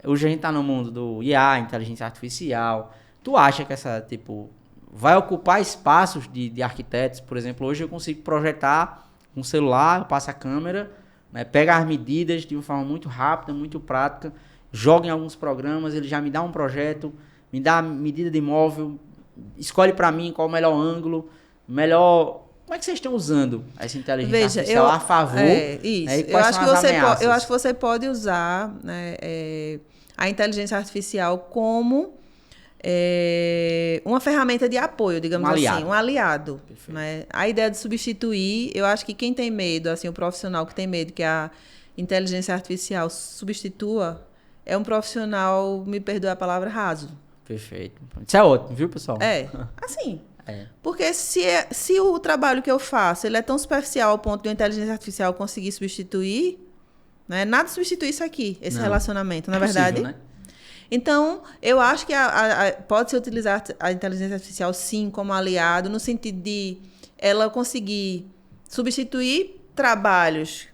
hoje a gente está no mundo do IA, inteligência artificial. Tu acha que vai ocupar espaços de arquitetos? Por exemplo, hoje eu consigo projetar um celular, eu passo a câmera, né, pega as medidas de uma forma muito rápida, muito prática, joga em alguns programas, ele já me dá um projeto, me dá a medida de imóvel, escolhe para mim qual o melhor ângulo, Como é que vocês estão usando essa inteligência artificial a favor? Isso. Né, e quais são as ameaças? Eu acho que você pode usar, né, a inteligência artificial como... uma ferramenta de apoio, digamos assim, um aliado. Né? A ideia de substituir, eu acho que quem tem medo, assim, o profissional que tem medo que a inteligência artificial substitua, é um profissional, me perdoe a palavra, raso. Perfeito. Isso é ótimo, viu, pessoal? Assim. Porque se o trabalho que eu faço ele é tão superficial ao ponto de uma inteligência artificial conseguir substituir, né? Nada substitui isso aqui, esse relacionamento, na verdade. Possível, né? Então, eu acho que pode-se utilizar a inteligência artificial, sim, como aliado, no sentido de ela conseguir substituir trabalhos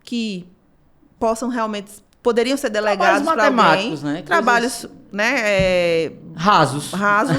que possam realmente poderiam ser delegados para alguém. Né? Trabalhos, né? Rasos,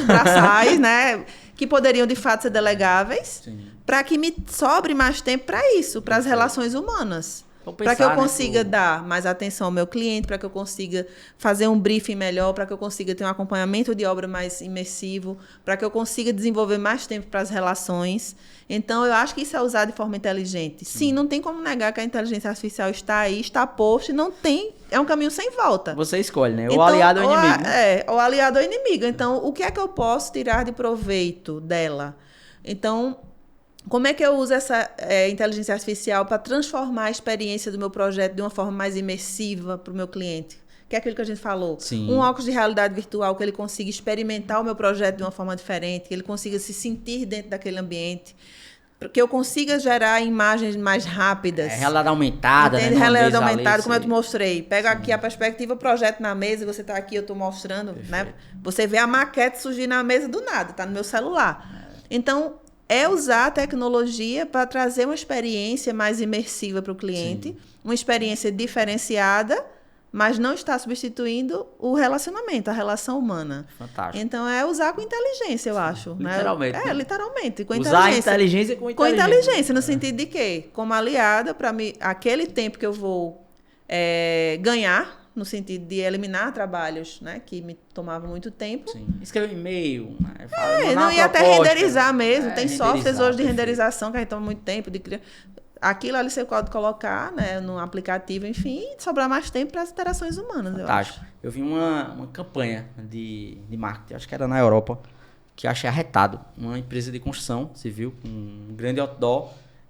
braçais, né? Que poderiam, de fato, ser delegáveis. Para que me sobre mais tempo para isso, para as relações humanas. Para que eu consiga dar mais atenção ao meu cliente, para que eu consiga fazer um briefing melhor, para que eu consiga ter um acompanhamento de obra mais imersivo, para que eu consiga desenvolver mais tempo para as relações. Então, eu acho que isso é usado de forma inteligente. Sim, não tem como negar que a inteligência artificial está aí, está posta, e não tem... É um caminho sem volta. Você escolhe, né? Ou aliado ou inimigo. Ou aliado ou inimigo. Então, o que é que eu posso tirar de proveito dela? Então... Como é que eu uso essa inteligência artificial para transformar a experiência do meu projeto de uma forma mais imersiva para o meu cliente? Que é aquilo que a gente falou. Sim. Um óculos de realidade virtual que ele consiga experimentar o meu projeto de uma forma diferente, que ele consiga se sentir dentro daquele ambiente, que eu consiga gerar imagens mais rápidas. Realidade aumentada, né? Realidade aumentada, como eu te mostrei. Pega aqui a perspectiva, projeto na mesa, você está aqui, eu estou mostrando. Né? Você vê a maquete surgir na mesa do nada, está no meu celular. Então... é usar a tecnologia para trazer uma experiência mais imersiva para o cliente, uma experiência diferenciada, mas não está substituindo o relacionamento, a relação humana. Fantástico. Então, é usar com inteligência, eu acho. Literalmente. Né? Literalmente. Com usar a inteligência com inteligência. Com inteligência, no sentido de quê? Como aliada, para aquele tempo que eu vou ganhar, no sentido de eliminar trabalhos, né, que me tomavam muito tempo. Sim. Escrever e-mail. Né? Não ia até renderizar mesmo. Tem softwares hoje de renderização que a gente toma muito tempo de criar. Aquilo ali você pode colocar, né, no aplicativo, enfim, e sobrar mais tempo para as interações humanas. Fantástico. Eu vi uma campanha de marketing, acho que era na Europa, que eu achei arretado. Uma empresa de construção civil, com um grande outdoor,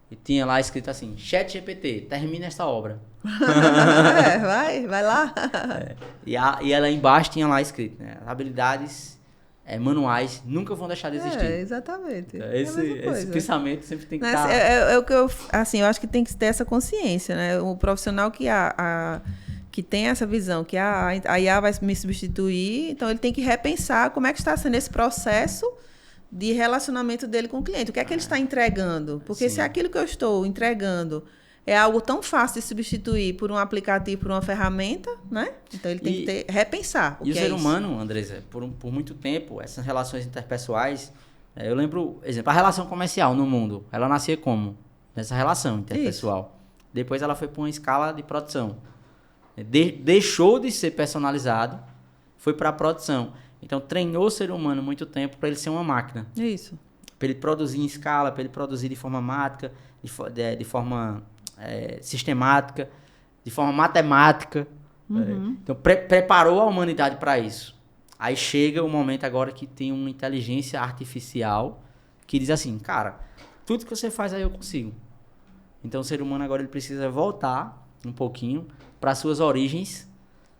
e tinha lá escrito assim: ChatGPT, termina esta obra. Vai lá. E ela embaixo tinha lá escrito, né? As habilidades manuais nunca vão deixar de existir. Exatamente. Esse pensamento sempre tem que estar... É o que eu acho que tem que ter essa consciência, né? O profissional que tem essa visão, que a IA vai me substituir, então ele tem que repensar como é que está sendo esse processo de relacionamento dele com o cliente. O que é que ele está entregando? Porque se aquilo que eu estou entregando é algo tão fácil de substituir por um aplicativo, por uma ferramenta, né? Então ele tem que repensar o que é isso. E o ser humano, Andresa, por muito tempo, essas relações interpessoais, eu lembro, exemplo, a relação comercial no mundo, ela nascia como? Nessa relação interpessoal. Isso. Depois ela foi para uma escala de produção. Deixou de ser personalizado, foi para a produção. Então treinou o ser humano muito tempo para ele ser uma máquina. Isso. Para ele produzir em escala, para ele produzir de forma mática, de forma sistemática, de forma matemática. Uhum. Então, preparou a humanidade para isso. Aí chega o momento agora que tem uma inteligência artificial que diz assim, cara, tudo que você faz aí eu consigo. Então, o ser humano agora ele precisa voltar um pouquinho para suas origens,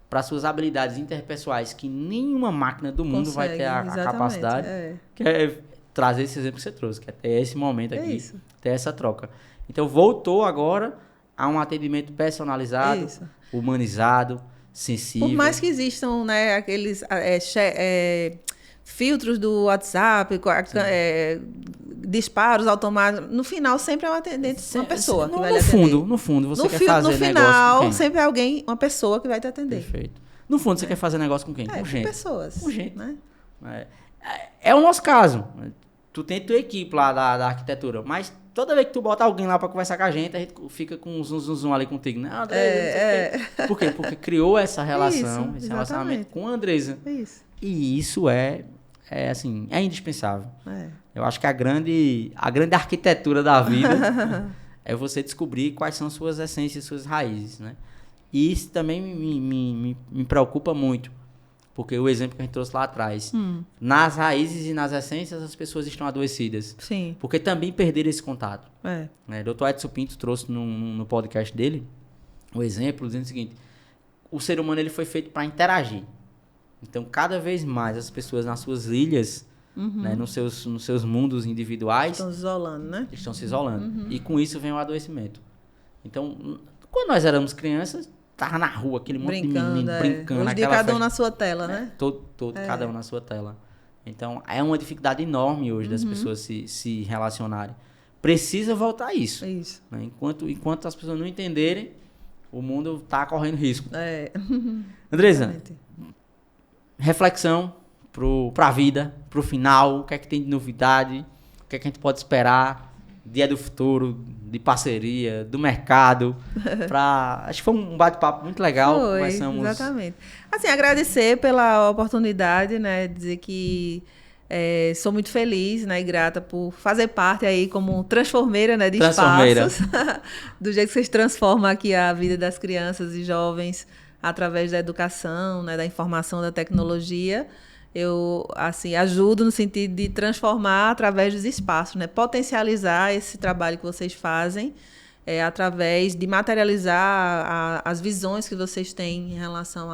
para suas habilidades interpessoais, que nenhuma máquina do mundo vai ter a capacidade. Que é trazer esse exemplo que você trouxe, que é ter esse momento aqui, ter essa troca. Então, voltou agora a um atendimento personalizado, humanizado, sensível. Por mais que existam, né, aqueles filtros do WhatsApp, disparos automáticos, no final sempre é um atendente, uma pessoa que vai lhe atender. No fundo, você quer fazer negócio com quem? No final, sempre é uma pessoa que vai te atender. Perfeito. No fundo, você quer fazer negócio com quem? Com gente. Com pessoas. Com gente. Né? É o nosso caso. Tu tem tua equipe lá da arquitetura, mas toda vez que tu bota alguém lá pra conversar com a gente fica com um zoom ali contigo, né? Andresa, Por quê? Porque criou essa relação, esse relacionamento com a Andresa. Isso. E isso é indispensável. Eu acho que a grande arquitetura da vida é você descobrir quais são suas essências, suas raízes, né? E isso também me preocupa muito. Porque o exemplo que a gente trouxe lá atrás, nas raízes e nas essências, as pessoas estão adoecidas. Sim. Porque também perderam esse contato. O Dr. Edson Pinto trouxe no podcast dele o exemplo dizendo o seguinte: o ser humano ele foi feito para interagir. Então, cada vez mais as pessoas nas suas ilhas, né, nos seus mundos individuais... Estão se isolando, né? Estão se isolando. E com isso vem o adoecimento. Então, quando nós éramos crianças... Tava na rua, aquele monte de menino brincando. Hoje cada um na sua tela, né? Cada um na sua tela. Então, é uma dificuldade enorme hoje das pessoas se relacionarem. Precisa voltar a isso. Isso. Né? Enquanto as pessoas não entenderem o mundo tá correndo risco. Andresa, exatamente. Reflexão pra vida, pro final, o que é que tem de novidade, o que é que a gente pode esperar, dia do futuro, de parceria, do mercado, acho que foi um bate-papo muito legal. Exatamente. Assim, agradecer pela oportunidade, né, dizer que sou muito feliz, né, e grata por fazer parte aí como transformeira, né, de espaços, do jeito que vocês transformam aqui a vida das crianças e jovens através da educação, né, da informação, da tecnologia. Eu, assim, ajudo no sentido de transformar através dos espaços, né, potencializar esse trabalho que vocês fazem através de materializar as visões que vocês têm em relação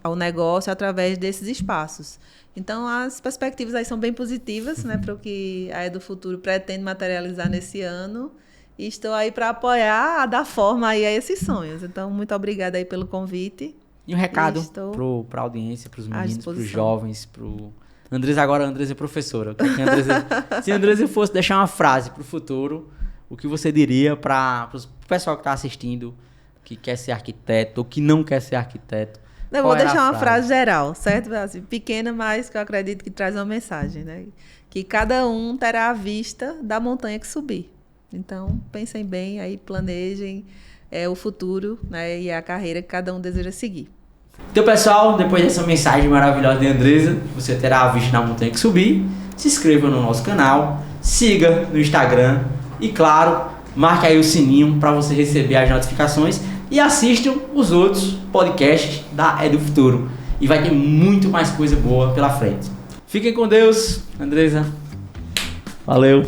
ao negócio através desses espaços. Então, as perspectivas aí são bem positivas, né, para o que a Edufuturo pretende materializar nesse ano. E estou aí para apoiar, a dar forma aí a esses sonhos. Então, muito obrigada aí pelo convite. E um recado para a audiência, para os meninos, para os jovens, para o Andresa. Agora a Andresa é professora. Se a Andresa fosse deixar uma frase para o futuro, o que você diria para o pessoal que está assistindo, que quer ser arquiteto ou que não quer ser arquiteto? Eu vou deixar uma frase geral, certo? Assim, pequena, mas que eu acredito que traz uma mensagem, né? Que cada um terá a vista da montanha que subir. Então, pensem bem, aí planejem o futuro, né? E a carreira que cada um deseja seguir. Então, pessoal, depois dessa mensagem maravilhosa de Andresa, você terá a vista da montanha que subir. Se inscreva no nosso canal, siga no Instagram e, claro, marque aí o sininho para você receber as notificações e assistam os outros podcasts da Edufuturo. E vai ter muito mais coisa boa pela frente. Fiquem com Deus, Andresa. Valeu.